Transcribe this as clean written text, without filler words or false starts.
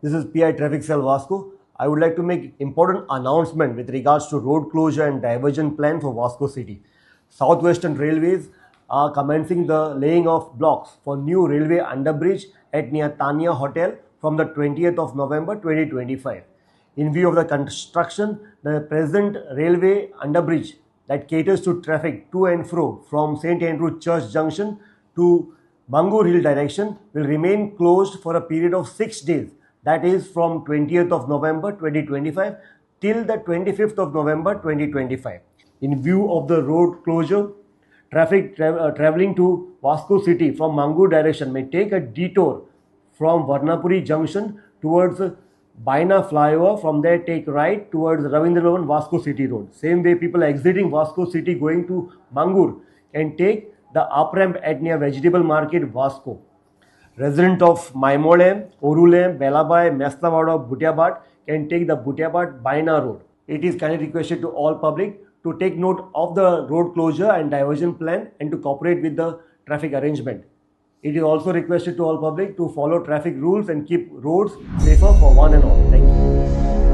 This is PI Traffic Cell Vasco. I would like to make important announcement with regards to road closure and diversion plan for Vasco City. Southwestern Railways are commencing the laying of blocks for new railway underbridge at near Tanya Hotel from the 20th of November 2025. In view of the construction, the present railway underbridge that caters to traffic to and fro from St. Andrew Church Junction to Mangur Hill direction will remain closed for a period of 6 days, that is from 20th of November 2025 till the 25th of November 2025. In view of the road closure, traffic traveling to Vasco City from Mangur direction may take a detour from Varnapuri Junction towards Baina flyover. From there take right towards Ravindra Bhavan Vasco City Road. Same way people exiting Vasco City going to Mangur can take the up ramp at near Vegetable Market Vasco. Resident of Maimole, Orule, Belabai, Meslavada, Butiabat can take the Butiabat Baina Road. It is kindly requested to all public to take note of the road closure and diversion plan and to cooperate with the traffic arrangement. It is also requested to all public to follow traffic rules and keep roads safer for one and all. Thank you.